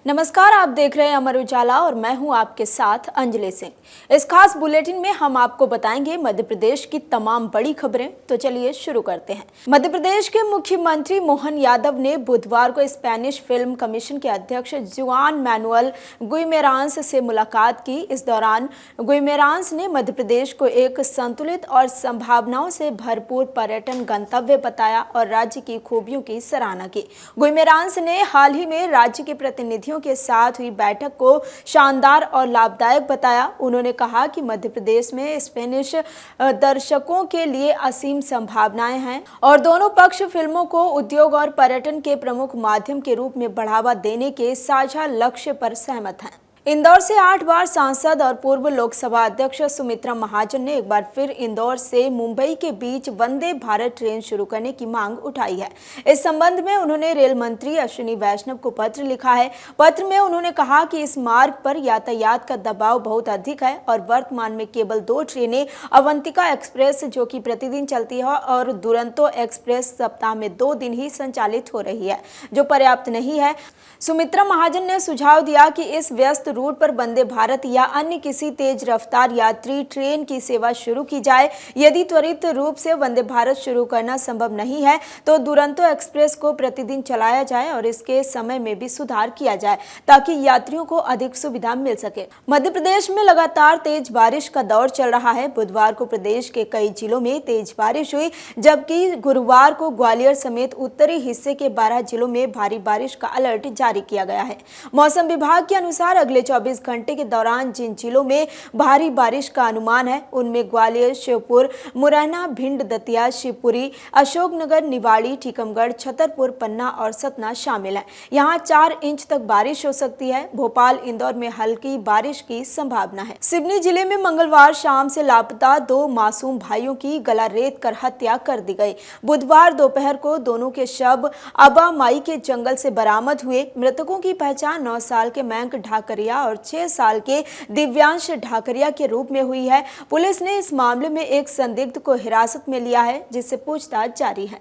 नमस्कार, आप देख रहे हैं अमर उजाला और मैं हूं आपके साथ अंजलि सिंह। इस खास बुलेटिन में हम आपको बताएंगे मध्य प्रदेश की तमाम बड़ी खबरें। तो चलिए शुरू करते हैं। मध्य प्रदेश के मुख्यमंत्री मोहन यादव ने बुधवार को स्पेनिश फिल्म कमीशन के अध्यक्ष जुआन मैनुअल गुइमेरांस से मुलाकात की। इस दौरान गुइमेरांस ने मध्य प्रदेश को एक संतुलित और संभावनाओं से भरपूर पर्यटन गंतव्य बताया और राज्य की खूबियों की सराहना की। गुइमेरांस ने हाल ही में राज्य के प्रतिनिधियों के साथ हुई बैठक को शानदार और लाभदायक बताया। उन्होंने कहा कि मध्य प्रदेश में स्पेनिश दर्शकों के लिए असीम संभावनाएं हैं और दोनों पक्ष फिल्मों को उद्योग और पर्यटन के प्रमुख माध्यम के रूप में बढ़ावा देने के साझा लक्ष्य पर सहमत हैं। इंदौर से 8 बार सांसद और पूर्व लोकसभा अध्यक्ष सुमित्रा महाजन ने एक बार फिर इंदौर से मुंबई के बीच वंदे भारत ट्रेन शुरू करने की मांग उठाई है। इस संबंध में उन्होंने रेल मंत्री अश्विनी वैष्णव को पत्र लिखा है। पत्र में उन्होंने कहा कि इस मार्ग पर यातायात का दबाव बहुत अधिक है और वर्तमान में केवल 2 ट्रेनें अवंतिका एक्सप्रेस जो कि प्रतिदिन चलती है और दुरंतो एक्सप्रेस सप्ताह में 2 दिन ही संचालित हो रही है, जो पर्याप्त नहीं है। सुमित्रा महाजन ने सुझाव दिया कि इस व्यस्त रूट पर वंदे भारत या अन्य किसी तेज रफ्तार यात्री ट्रेन की सेवा शुरू की जाए। यदि त्वरित रूप से वंदे भारत शुरू करना संभव नहीं है तो दुरंतो एक्सप्रेस को प्रतिदिन चलाया जाए और इसके समय में भी सुधार किया जाए ताकि यात्रियों को अधिक सुविधा मिल सके। मध्य प्रदेश में लगातार तेज बारिश का दौर चल रहा है। बुधवार को प्रदेश के कई जिलों में तेज बारिश हुई, जबकि गुरुवार को ग्वालियर समेत उत्तरी हिस्से के 12 जिलों में भारी बारिश का अलर्ट जारी किया गया है। मौसम विभाग के अनुसार अगले 24 घंटे के दौरान जिन जिलों में भारी बारिश का अनुमान है उनमें ग्वालियर, श्योपुर, मुरैना, भिंड, दतिया, शिवपुरी, अशोकनगर, निवाड़ी, टीकमगढ़, छतरपुर, पन्ना और सतना शामिल है। यहां 4 इंच तक बारिश हो सकती है। भोपाल, इंदौर में हल्की बारिश की संभावना है। सिवनी जिले में मंगलवार शाम से लापता 2 मासूम भाइयों की गला रेत कर हत्या कर दी गई। बुधवार दोपहर को दोनों के शव अबा माई के जंगल से बरामद हुए। मृतकों की पहचान 9 साल के मयंक ढाकरिया और 6 साल के दिव्यांश ढाकरिया के रूप में हुई है। पुलिस ने इस मामले में एक संदिग्ध को हिरासत में लिया है, जिससे पूछताछ जारी है।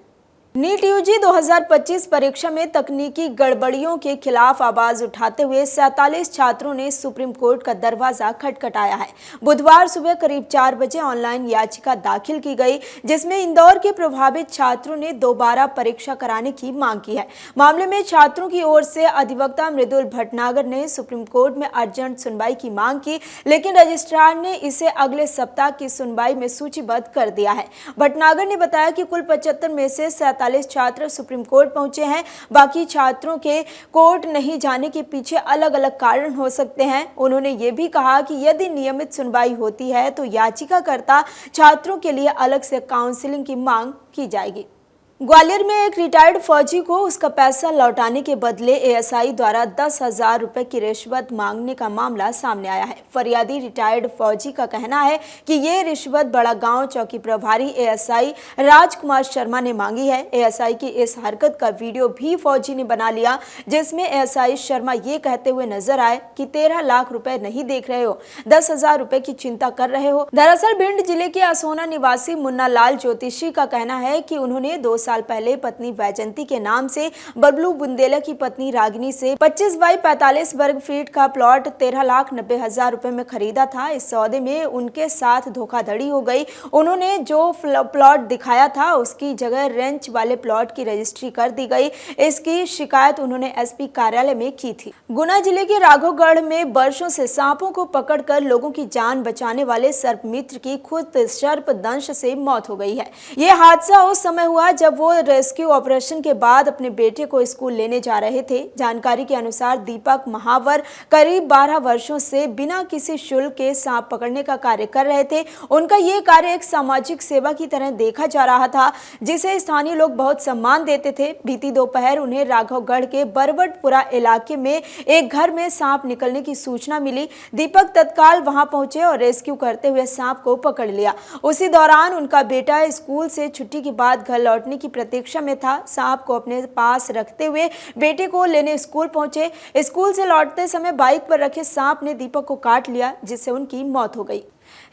नीट यूजी 2025 परीक्षा में तकनीकी गड़बड़ियों के खिलाफ आवाज उठाते हुए 47 छात्रों ने सुप्रीम कोर्ट का दरवाजा खटखटाया है। बुधवार सुबह करीब 4 बजे ऑनलाइन याचिका दाखिल की गई, जिसमें इंदौर के प्रभावित छात्रों ने दोबारा परीक्षा कराने की मांग की है। मामले में छात्रों की ओर से अधिवक्ता मृदुल भटनागर ने सुप्रीम कोर्ट में अर्जेंट सुनवाई की मांग की, लेकिन रजिस्ट्रार ने इसे अगले सप्ताह की सुनवाई में सूचीबद्ध कर दिया है। भटनागर ने बताया कि कुल 75 में से 47 छात्र सुप्रीम कोर्ट पहुंचे हैं। बाकी छात्रों के कोर्ट नहीं जाने के पीछे अलग अलग कारण हो सकते हैं। उन्होंने ये भी कहा कि यदि नियमित सुनवाई होती है तो याचिकाकर्ता छात्रों के लिए अलग से काउंसलिंग की मांग की जाएगी। ग्वालियर में एक रिटायर्ड फौजी को उसका पैसा लौटाने के बदले एएसआई द्वारा 10,000 रुपए की रिश्वत मांगने का मामला सामने आया है। फरियादी रिटायर्ड फौजी का कहना है कि ये रिश्वत बड़ा गांव चौकी प्रभारी एएसआई राजकुमार शर्मा ने मांगी है। एएसआई की इस हरकत का वीडियो भी फौजी ने बना लिया, जिसमें एएसआई शर्मा ये कहते हुए नजर आए कि 13 लाख रुपए नहीं देख रहे हो, 10,000 रुपए की चिंता कर रहे हो। दरअसल भिंड जिले के असोना निवासी मुन्ना लाल ज्योतिषी का कहना है कि उन्होंने 2 साल पहले पत्नी वैजंती के नाम से बबलू बुंदेला की पत्नी रागिनी से 25 बाई 45 वर्ग फीट का प्लॉट 13,90,000 रुपए में खरीदा था। इस सौदे में उनके साथ धोखाधड़ी हो गई। उन्होंने जो प्लॉट दिखाया था उसकी जगह रेंच वाले प्लॉट की रजिस्ट्री कर दी गई। इसकी शिकायत उन्होंने एसपी कार्यालय में की थी। गुना जिले के राघवगढ़ में वर्षों से सांपों को पकड़कर लोगों की जान बचाने वाले सर्पमित्र की खुद सर्पदंश से मौत हो गई है। यह हादसा उस समय हुआ जब वो रेस्क्यू ऑपरेशन के बाद अपने बेटे को स्कूल लेने जा रहे थे। जानकारी के अनुसार दीपक महावर करीब 12 वर्षों से बिना किसी शुल्क के सांप पकड़ने का कार्य कर रहे थे। उनका ये कार्य एक सामाजिक सेवा की तरह देखा जा रहा था, जिसे स्थानीय लोग बहुत सम्मान देते थे। बीती दोपहर उन्हें राघवगढ़ के बरवटपुरा इलाके में एक घर में सांप निकलने की सूचना मिली। दीपक तत्काल वहां पहुंचे और रेस्क्यू करते हुए सांप को पकड़ लिया। उसी दौरान उनका बेटा स्कूल से छुट्टी के बाद घर लौटने की प्रतीक्षा में था। सांप को अपने पास रखते हुए बेटे को लेने स्कूल पहुंचे। स्कूल से लौटते समय बाइक पर रखे सांप ने दीपक को काट लिया, जिससे उनकी मौत हो गई।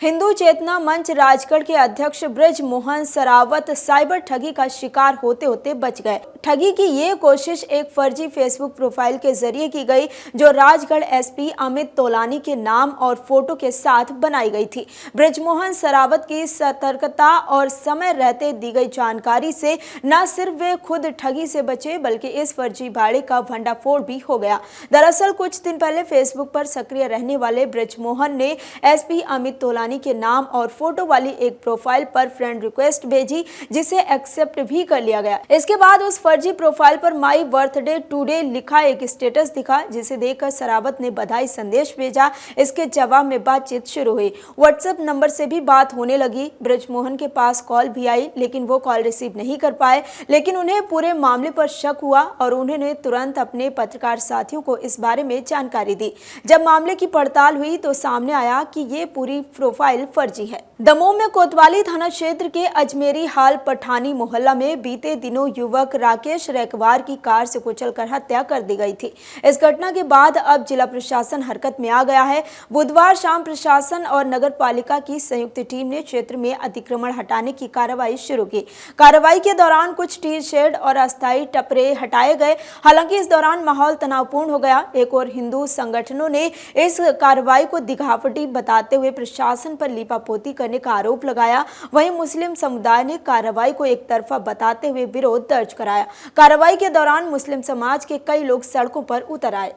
हिंदू चेतना मंच राजगढ़ के अध्यक्ष ब्रज मोहन सरावत साइबर ठगी का शिकार होते होते बच गए। ठगी की ये कोशिश एक फर्जी फेसबुक प्रोफाइल के जरिए की गई, जो राजगढ़ एसपी अमित तोलानी के नाम और फोटो के साथ बनाई गई थी। ब्रजमोहन सरावत की सतर्कता और समय रहते दी गई जानकारी से न सिर्फ वे खुद ठगी से बचे, बल्कि इस फर्जी भाड़े का भंडाफोड़ भी हो गया। दरअसल कुछ दिन पहले फेसबुक पर सक्रिय रहने वाले ब्रजमोहन ने एसपी अमित तोलानी के नाम और फोटो वाली एक प्रोफाइल पर फ्रेंड रिक्वेस्ट भेजी, जिसे एक्सेप्ट भी कर लिया गया। इसके बाद उस फर्जी प्रोफाइल पर माई बर्थडे टुडे लिखा एक स्टेटस दिखा, जिसे देखकर सरावत ने बधाई संदेश भेजा। इसके जवाब में बातचीत शुरू हुई। व्हाट्सएप नंबर से भी बात होने लगी। ब्रजमोहन के पास कॉल भी आई, लेकिन वो कॉल रिसीव नहीं कर पाए। लेकिन उन्हें पूरे मामले पर शक हुआ और उन्होंने तुरंत अपने पत्रकार साथियों को इस बारे में जानकारी दी। जब मामले की पड़ताल हुई तो सामने आया कि ये पूरी प्रोफाइल फर्जी है। दमोह में कोतवाली थाना क्षेत्र के अजमेरी हाल पठानी मोहल्ला में बीते दिनों युवक राकेश रैकवार की कार से कुचलकर हत्या कर दी गई थी। इस घटना के बाद अब जिला प्रशासन हरकत में आ गया है। बुधवार शाम प्रशासन और नगर पालिका की संयुक्त टीम ने क्षेत्र में अतिक्रमण हटाने की कार्रवाई शुरू की। कार्रवाई के दौरान कुछ टी शेड और अस्थायी टपरे हटाए गए। हालांकि इस दौरान माहौल तनावपूर्ण हो गया। एक और हिंदू संगठनों ने इस कार्रवाई को दिखावटी बताते हुए प्रशासन पर लीपापोती करने का आरोप लगाया। वहीं मुस्लिम समुदाय ने कार्रवाई को एक तरफा बताते हुए विरोध दर्ज कराया। कार्रवाई के दौरान मुस्लिम समाज के कई लोग सड़कों पर उतर आए।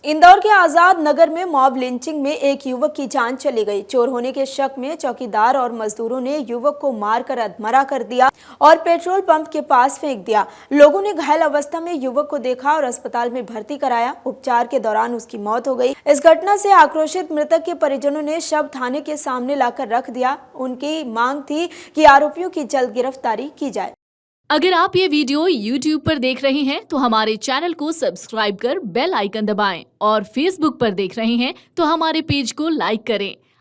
इंदौर के आजाद नगर में मॉब लिंचिंग में एक युवक की जान चली गई। चोर होने के शक में चौकीदार और मजदूरों ने युवक को मारकर अधमरा कर दिया और पेट्रोल पंप के पास फेंक दिया। लोगों ने घायल अवस्था में युवक को देखा और अस्पताल में भर्ती कराया। उपचार के दौरान उसकी मौत हो गई। इस घटना से आक्रोशित मृतक के परिजनों ने शव थाने के सामने लाकर रख दिया। उनकी मांग थी कि आरोपियों की जल्द गिरफ्तारी की जाए। अगर आप ये वीडियो YouTube पर देख रहे हैं तो हमारे चैनल को सब्सक्राइब कर बेल आइकन दबाएं और Facebook पर देख रहे हैं तो हमारे पेज को लाइक करें।